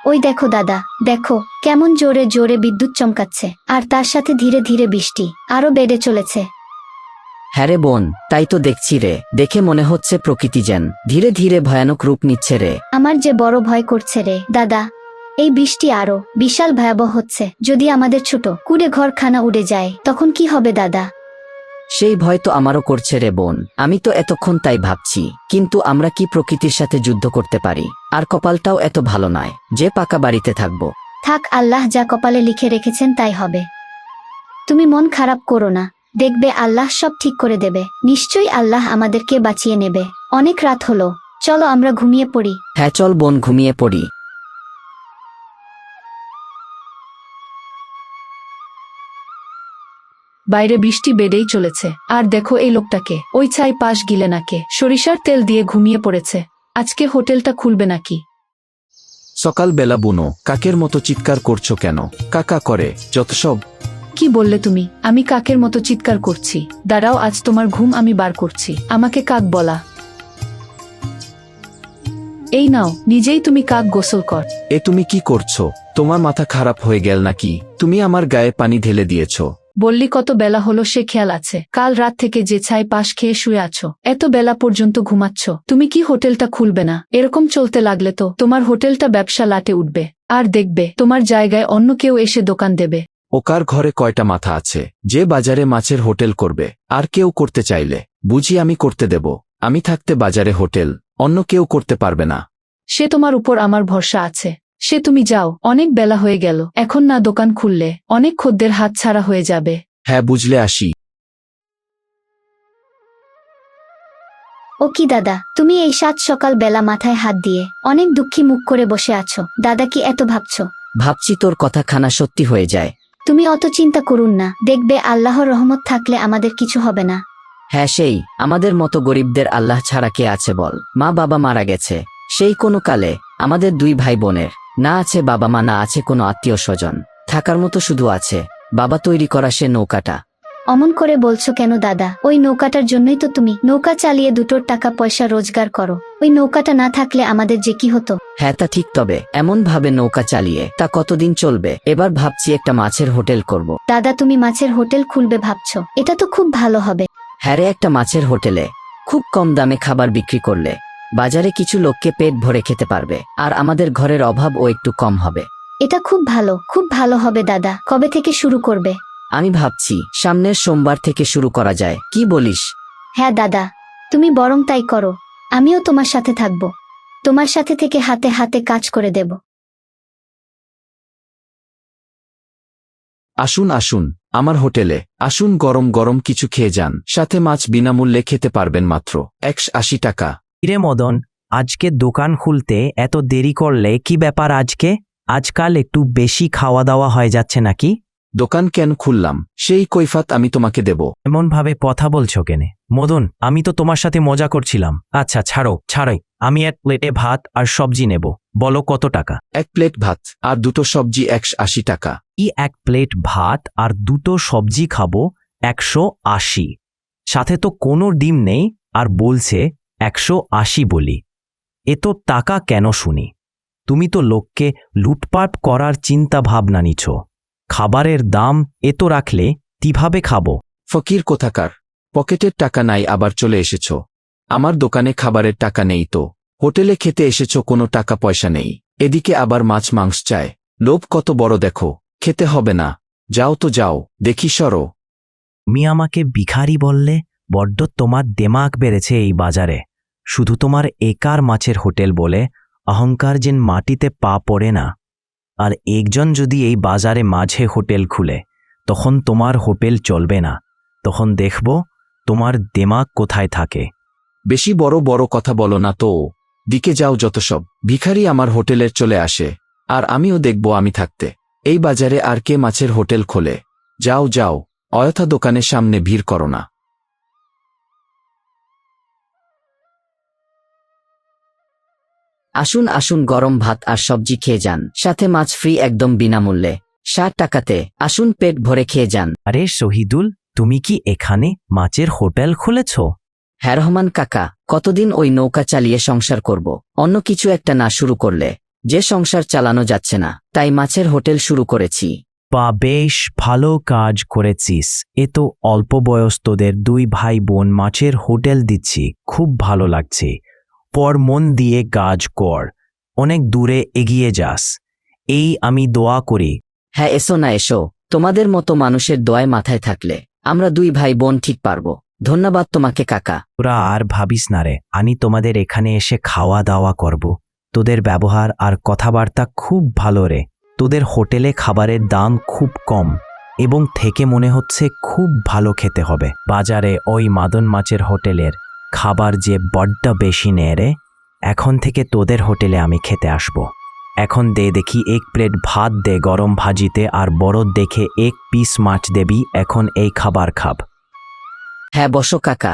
ওই দেখো দাদা, দেখো কেমন জোরে জোরে বিদ্যুৎ চমকাচ্ছে, আর তার সাথে ধীরে ধীরে বৃষ্টি আরো বেড়ে চলেছে। হ্যাঁ রে বোন, তাই তো দেখছি রে। দেখে মনে হচ্ছে প্রকৃতি যেন ধীরে ধীরে ভয়ানক রূপ নিচ্ছে রে। আমার যে বড় ভয় করছে রে দাদা, এই বৃষ্টি আরো বিশাল ভয়াবহ হচ্ছে। যদি আমাদের ছোট কুড়ে ঘরখানা উড়ে যায় তখন কি হবে দাদা? সেই ভয় তো আমারও করছে রে বোন। আমি তো এতক্ষণ তাই ভাবছি, কিন্তু আমরা কি প্রকৃতির সাথে যুদ্ধ করতে পারি? আর কপালটাও এত ভালো নয় যে পাকা বাড়িতে থাকবো। থাক, আল্লাহ যা কপালে লিখে রেখেছেন তাই হবে। তুমি মন খারাপ করো না, দেখবে আল্লাহ সব ঠিক করে দেবে। নিশ্চয়ই আল্লাহ আমাদেরকে বাঁচিয়ে নেবে। অনেক রাত হলো, চলো আমরা ঘুমিয়ে পড়ি। হ্যাঁ চল বোন, ঘুমিয়ে পড়ি। বাইরে বৃষ্টি বেড়েই চলেছে। আর দেখো এই লোকটাকে, ওই ছাই পাশ গিলে নাকে সরিষার তেল দিয়ে ঘুমিয়ে পড়েছে। আজকে হোটেলটা খুলবে নাকি? সকালবেলা বুনো কাকের মতো চিৎকার করছো কেন? কাকা করে যত সব। কি বললে তুমি? আমি কাকের মতো চিৎকার করছি? দাঁড়াও, আজ তোমার ঘুম আমি বার করছি। আমাকে কাক বলা? এই নাও, নিজেই তুমি কাক গোসল কর। এ তুমি কি করছো? তোমার মাথা খারাপ হয়ে গেল নাকি? তুমি আমার গায়ে পানি ঢেলে দিয়েছো। বললি কত বেলা হলো সে খেয়াল আছে? কাল রাত থেকে যে ছাই পাশ খেয়ে শুয়ে আছো, এত বেলা পর্যন্ত ঘুমাচ্ছ। তুমি কি হোটেলটা খুলবে না? এরকম চলতে লাগলে তো তোমার হোটেলটা ব্যবসা লাটে উঠবে। আর দেখবে তোমার জায়গায় অন্য কেউ এসে দোকান দেবে। ওকার ঘরে কয়টা মাথা আছে যে বাজারে মাছের হোটেল করবে? আর কেউ করতে চাইলে বুঝি আমি করতে দেব? আমি থাকতে বাজারে হোটেল অন্য কেউ করতে পারবে না। সে তোমার উপর আমার ভরসা আছে। সে তুমি যাও, অনেক বেলা হয়ে গেল। এখন না দোকান খুললে অনেক খদ্দের হাত ছাড়া হয়ে যাবে। হ্যাঁ বুঝলে আসি। ও কি দাদা, তুমি এই সাত সকাল বেলা মাথায় হাত দিয়ে অনেক দুঃখী মুখ করে বসে আছো? দাদা কি এত ভাবছো? ভাবছি তোর কথা খানা সত্যি হয়ে যায়। তুমি অত চিন্তা করুন না, দেখবে আল্লাহর রহমত থাকলে আমাদের কিছু হবে না। হ্যাঁ, সেই আমাদের মতো গরিবদের আল্লাহ ছাড়া কে আছে বল? মা বাবা মারা গেছে সেই কোনো কালে। আমাদের দুই ভাই বোনের না আছে বাবা মা, না আছে কোনো আত্মীয় স্বজন। থাকার মতো শুধু আছে বাবা তৈরি করা সে নৌকাটা। অমন করে বলছো কেন দাদা? ওই নৌকাটার জন্যই তো তুমি নৌকা চালিয়ে দুটোর টাকা পয়সা রোজগার করো। ওই নৌকাটা না থাকলে আমাদের যে কি হতো। হ্যাঁ তা ঠিক, তবে এমন ভাবে নৌকা চালিয়ে তা কতদিন চলবে? এবার ভাবছি একটা মাছের হোটেল করব। দাদা, তুমি মাছের হোটেল খুলবে ভাবছো? এটা তো খুব ভালো হবে। হ্যাঁ রে, একটা মাছের হোটেলে খুব কম দামে খাবার বিক্রি করলে বাজারে কিছু লোককে পেট ভরে খেতে পারবে, আর আমাদের ঘরের অভাবও একটু কম হবে। এটা খুব ভালো হবে দাদা। কবে থেকে শুরু করবে? আমি ভাবছি সামনের সোমবার থেকে শুরু করা যায়, কি বলিস? হ্যাঁ দাদা, তুমি বরং তাই করো। আমিও তোমার সাথে থাকব। তোমার সাথে থেকে হাতে হাতে কাজ করে দেব। আসুন আসুন আমার হোটেলে আসুন, গরম গরম কিছু খেয়ে যান। সাথে মাছ বিনামূল্যে খেতে পারবেন মাত্র 180 টাকা। কিরে মদন, আজকে দোকান খুলতে এত দেরি করলে কি ব্যাপার? আজকাল একটু বেশি খাওয়া দাওয়া হয়ে যাচ্ছে নাকি? দোকান কেন খুললাম সেই কৈফাত আমি তোমাকে দেব। এমন ভাবে কথা বলছো কেনে? মদন, আমি তো তোমার সাথে মজা করছিলাম। আচ্ছা ছাড়োই। আমি এক প্লেটে ভাত আর সবজি নেব। বলো কত টাকা? এক প্লেট ভাত আর দুটো সবজি 180 টাকা। এক প্লেট ভাত আর দুটো সবজি খাবো 180? সাথে তো কোনো ডিম নেই, আর বলছে 180 বলি। এ তো টাকা কেন শুনি? তুমি তো লোককে লুটপাট করার চিন্তা ভাবনা নিছ। খাবারের দাম এত রাখলে কিভাবে খাবো? ফকির কোথাকার, পকেটের টাকা নাই আবার চলে এসেছ। আমার দোকানে খাবারের টাকা নেই তো হোটেলে খেতে এসেছ, কোনো টাকা পয়সা নেই। এদিকে আবার মাছ মাংস চায়। লোভ কত বড় দেখো। খেতে হবে না, যাও তো যাও, দেখি সরো। তুমি আমাকে ভিখারি বললে? বড্ড তোমার দেমাগ বেড়েছে এই বাজারে। শুধু তোমার একার মাছের হোটেল বলে অহংকার যেন মাটিতে পা পড়ে না। আর একজন যদি এই বাজারে মাঝে হোটেল খুলে, তখন তোমার হোটেল চলবে না। তখন দেখব তোমার দেমাগ কোথায় থাকে। বেশি বড় বড় কথা বলো না তো। দিকে যাও যত সব। ভিখারি আমার হোটেলের চলে আসে, আর আমিও দেখব আমি থাকতে এই বাজারে আর কে মাছের হোটেল খোলে। যাও যাও, অযথা দোকানের সামনে ভিড় করো না। আসুন আসুন, গরম ভাত আর সবজি খেয়ে যান, সাথে মাছ ফ্রি একদম বিনামূল্যে 60 টাকাতে। আসুন, পেট ভরে খেয়ে যান। আরে শহীদুল, তুমি কি এখানে মাছের হোটেল খুলেছ? হ্যাঁ রহমান কাকা, কতদিন ওই নৌকা চালিয়ে সংসার করব? অন্য কিছু একটা না শুরু করলে যে সংসার চালানো যাচ্ছে না, তাই মাছের হোটেল শুরু করেছি। বা বেশ ভালো কাজ করেছিস। এ তো অল্প বয়স তোদের 2 ভাই বোন মাছের হোটেল দিচ্ছি, খুব ভালো লাগছে। পর মন দিয়ে কাজ কর, অনেক দূরে এগিয়ে যাস, এই আমি দোয়া করি। হ্যাঁ, এসো না এসো, তোমাদের মতো মানুষের দোয়ায় মাথায় থাকলে আমরা 2 ভাই বোন ঠিক পারবো। ধন্যবাদ তোমাকে কাকা। তোরা আর ভাবিস না রে, আমি তোমাদের এখানে এসে খাওয়া দাওয়া করব। তোদের ব্যবহার আর কথাবার্তা খুব ভালো রে। তোদের হোটেলে খাবারের দাম খুব কম এবং থেকে মনে হচ্ছে খুব ভালো খেতে হবে। বাজারে ওই মাদন মাছের হোটেলের খাবার যে বড্ড বেশি নেয় রে। এখন থেকে তোদের হোটেলে আমি খেতে আসব। এখন দে দেখি 1 প্লেট ভাত দে গরম ভাজিতে, আর বড় দেখে 1 পিস মাছ দেবি। এখন এই খাবার খাব। হ্যাঁ বসো কাকা।